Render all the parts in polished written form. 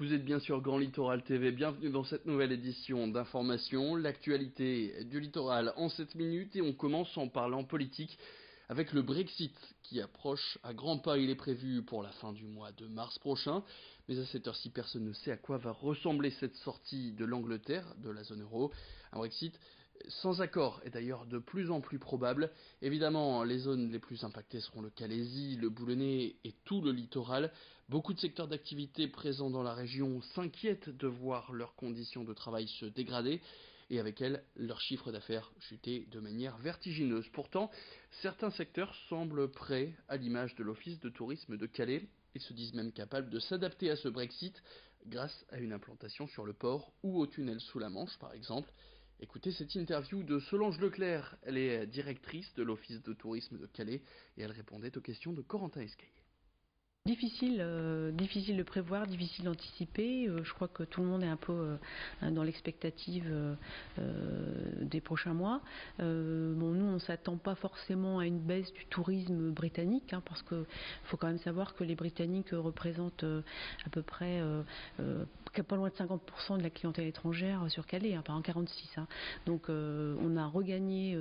Vous êtes bien sûr Grand Littoral TV, bienvenue dans cette nouvelle édition d'information, l'actualité du littoral en 7 minutes et on commence en parlant politique avec le Brexit qui approche à grands pas. Il est prévu pour la fin du mois de mars prochain, mais à cette heure-ci personne ne sait à quoi va ressembler cette sortie de l'Angleterre, de la zone euro. Un Brexit sans accord est d'ailleurs de plus en plus probable. Évidemment, les zones les plus impactées seront le Calaisis, le Boulonnais et tout le littoral. Beaucoup de secteurs d'activité présents dans la région s'inquiètent de voir leurs conditions de travail se dégrader et avec elles leur chiffre d'affaires chuter de manière vertigineuse. Pourtant, certains secteurs semblent prêts, à l'image de l'Office de tourisme de Calais. Ils se disent même capables de s'adapter à ce Brexit grâce à une implantation sur le port ou au tunnel sous la Manche par exemple. Écoutez cette interview de Solange Leclerc, elle est directrice de l'Office de tourisme de Calais et elle répondait aux questions de Corentin Escaillé. Difficile de prévoir, difficile d'anticiper. Je crois que tout le monde est un peu dans l'expectative des prochains mois. Nous, on ne s'attend pas forcément à une baisse du tourisme britannique, parce qu'il faut quand même savoir que les Britanniques représentent à peu près pas loin de 50% de la clientèle étrangère sur Calais, par en 46. Donc on a regagné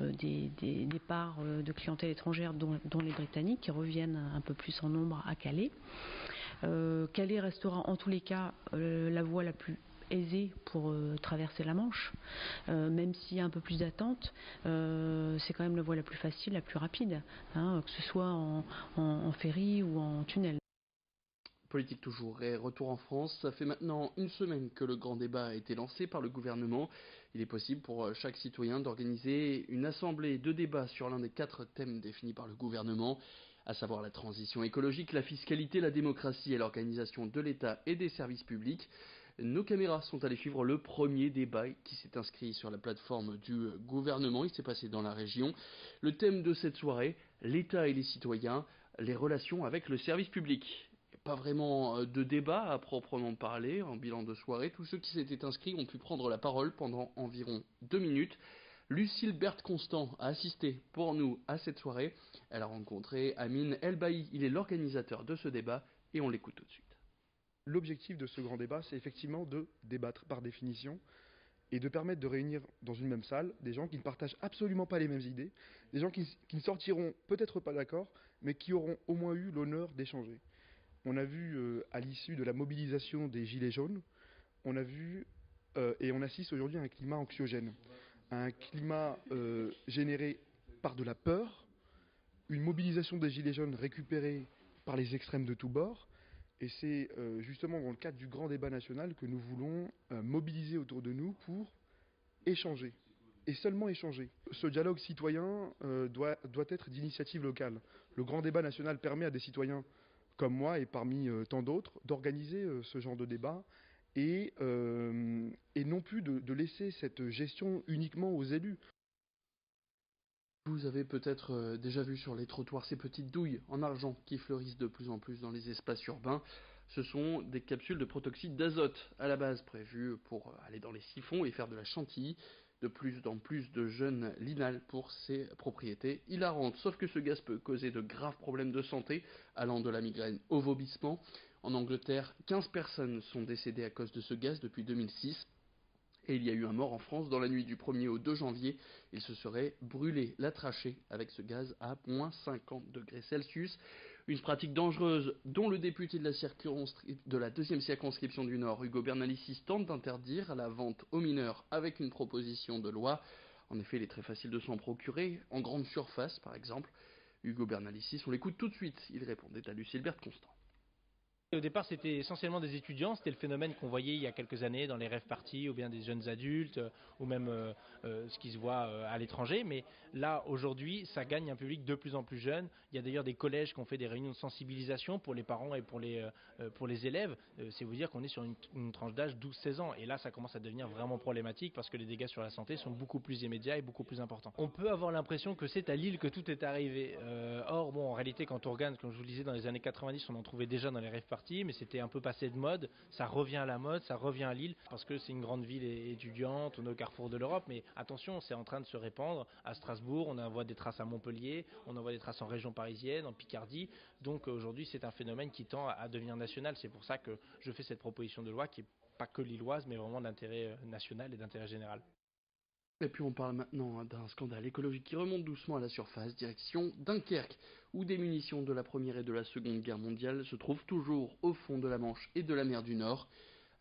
des parts de clientèle étrangère dont les Britanniques qui reviennent un peu plus en nombre à Calais. Calais restera en tous les cas la voie la plus aisée pour traverser la Manche, même s'il y a un peu plus d'attente, c'est quand même la voie la plus facile, la plus rapide, que ce soit en ferry ou en tunnel. Politique toujours et retour en France. Ça fait maintenant une semaine que le grand débat a été lancé par le gouvernement. Il est possible pour chaque citoyen d'organiser une assemblée de débat sur l'un des 4 thèmes définis par le gouvernement, à savoir la transition écologique, la fiscalité, la démocratie et l'organisation de l'État et des services publics. Nos caméras sont allées suivre le premier débat qui s'est inscrit sur la plateforme du gouvernement. Il s'est passé dans la région. Le thème de cette soirée, l'État et les citoyens, les relations avec le service public. Pas vraiment de débat à proprement parler en bilan de soirée. Tous ceux qui s'étaient inscrits ont pu prendre la parole pendant environ 2 minutes. Lucille Berthe-Constant a assisté pour nous à cette soirée. Elle a rencontré Amine Elbaï, il est l'organisateur de ce débat et on l'écoute tout de suite. L'objectif de ce grand débat, c'est effectivement de débattre par définition et de permettre de réunir dans une même salle des gens qui ne partagent absolument pas les mêmes idées, des gens qui ne sortiront peut-être pas d'accord, mais qui auront au moins eu l'honneur d'échanger. On a vu à l'issue de la mobilisation des Gilets jaunes, on a vu et on assiste aujourd'hui à un climat anxiogène, un climat généré par de la peur, une mobilisation des Gilets jaunes récupérée par les extrêmes de tous bords, et c'est justement dans le cadre du grand débat national que nous voulons mobiliser autour de nous pour échanger, et seulement échanger. Ce dialogue citoyen doit être d'initiative locale. Le grand débat national permet à des citoyens comme moi et parmi tant d'autres, d'organiser ce genre de débat et non plus de laisser cette gestion uniquement aux élus. Vous avez peut-être déjà vu sur les trottoirs ces petites douilles en argent qui fleurissent de plus en plus dans les espaces urbains. Ce sont des capsules de protoxyde d'azote, à la base prévues pour aller dans les siphons et faire de la chantilly. De plus en plus de jeunes l'inhalent pour ses propriétés hilarantes. Sauf que ce gaz peut causer de graves problèmes de santé, allant de la migraine au vomissement. En Angleterre, 15 personnes sont décédées à cause de ce gaz depuis 2006. Et il y a eu un mort en France dans la nuit du 1er au 2 janvier. Il se serait brûlé la trachée avec ce gaz à moins 50 degrés Celsius. Une pratique dangereuse dont le député de la 2e circonscription du Nord, Hugo Bernalicis, tente d'interdire la vente aux mineurs avec une proposition de loi. En effet, il est très facile de s'en procurer, en grande surface par exemple. Hugo Bernalicis, on l'écoute tout de suite. Il répondait à Lucille Berthe-Constant. Au départ, c'était essentiellement des étudiants. C'était le phénomène qu'on voyait il y a quelques années dans les rave parties, ou bien des jeunes adultes, ou même ce qui se voit à l'étranger. Mais là, aujourd'hui, ça gagne un public de plus en plus jeune. Il y a d'ailleurs des collèges qui ont fait des réunions de sensibilisation pour les parents et pour les élèves. C'est vous dire qu'on est sur une tranche d'âge 12-16 ans. Et là, ça commence à devenir vraiment problématique parce que les dégâts sur la santé sont beaucoup plus immédiats et beaucoup plus importants. On peut avoir l'impression que c'est à Lille que tout est arrivé. Or, en réalité, quand on regarde, comme je vous le disais, dans les années 90, on en trouvait déjà dans les rave parties. partie, mais c'était un peu passé de mode. Ça revient à la mode, ça revient à Lille, parce que c'est une grande ville étudiante, on est au carrefour de l'Europe, mais attention, c'est en train de se répandre à Strasbourg, on envoie des traces à Montpellier, on envoie des traces en région parisienne, en Picardie. Donc aujourd'hui, c'est un phénomène qui tend à devenir national. C'est pour ça que je fais cette proposition de loi qui n'est pas que lilloise, mais vraiment d'intérêt national et d'intérêt général. Et puis on parle maintenant d'un scandale écologique qui remonte doucement à la surface, direction Dunkerque, où des munitions de la Première et de la Seconde Guerre mondiale se trouvent toujours au fond de la Manche et de la mer du Nord.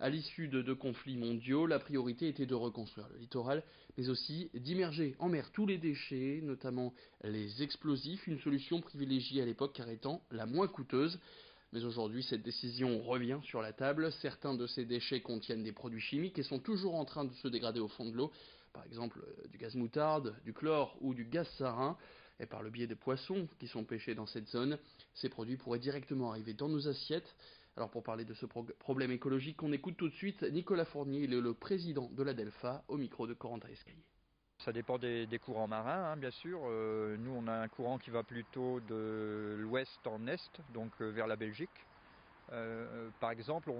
À l'issue de deux conflits mondiaux, la priorité était de reconstruire le littoral, mais aussi d'immerger en mer tous les déchets, notamment les explosifs, une solution privilégiée à l'époque car étant la moins coûteuse. Mais aujourd'hui, cette décision revient sur la table. Certains de ces déchets contiennent des produits chimiques et sont toujours en train de se dégrader au fond de l'eau. Par exemple, du gaz moutarde, du chlore ou du gaz sarin. Et par le biais des poissons qui sont pêchés dans cette zone, ces produits pourraient directement arriver dans nos assiettes. Alors pour parler de ce problème écologique, on écoute tout de suite Nicolas Fournier, il est le président de la Delfa, au micro de Corentin Escaillé. Ça dépend des courants marins, hein, bien sûr. Nous, on a un courant qui va plutôt de l'ouest en est, donc vers la Belgique. Par exemple,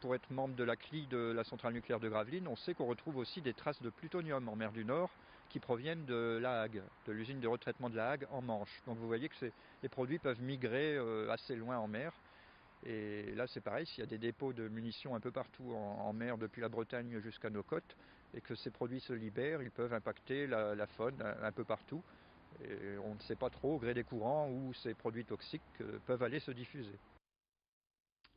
pour être membre de la CLI de la centrale nucléaire de Gravelines, on sait qu'on retrouve aussi des traces de plutonium en mer du Nord qui proviennent de La Hague, de l'usine de retraitement de La Hague en Manche. Donc vous voyez que les produits peuvent migrer assez loin en mer. Et là, c'est pareil, s'il y a des dépôts de munitions un peu partout en mer, depuis la Bretagne jusqu'à nos côtes, et que ces produits se libèrent, ils peuvent impacter la faune un peu partout. Et on ne sait pas trop, au gré des courants, où ces produits toxiques peuvent aller se diffuser.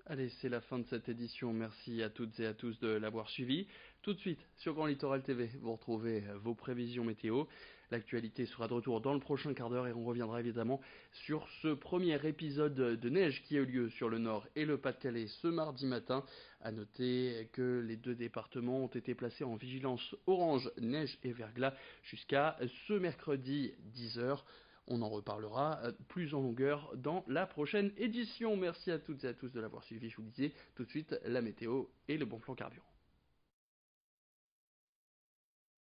Allez, c'est la fin de cette édition. Merci à toutes et à tous de l'avoir suivi. Tout de suite, sur Grand Littoral TV, vous retrouvez vos prévisions météo. L'actualité sera de retour dans le prochain quart d'heure et on reviendra évidemment sur ce premier épisode de neige qui a eu lieu sur le Nord et le Pas-de-Calais ce mardi matin. À noter que les deux départements ont été placés en vigilance orange, neige et verglas jusqu'à ce mercredi 10h. On en reparlera plus en longueur dans la prochaine édition. Merci à toutes et à tous de l'avoir suivi. Je vous disais tout de suite la météo et le bon plan carburant.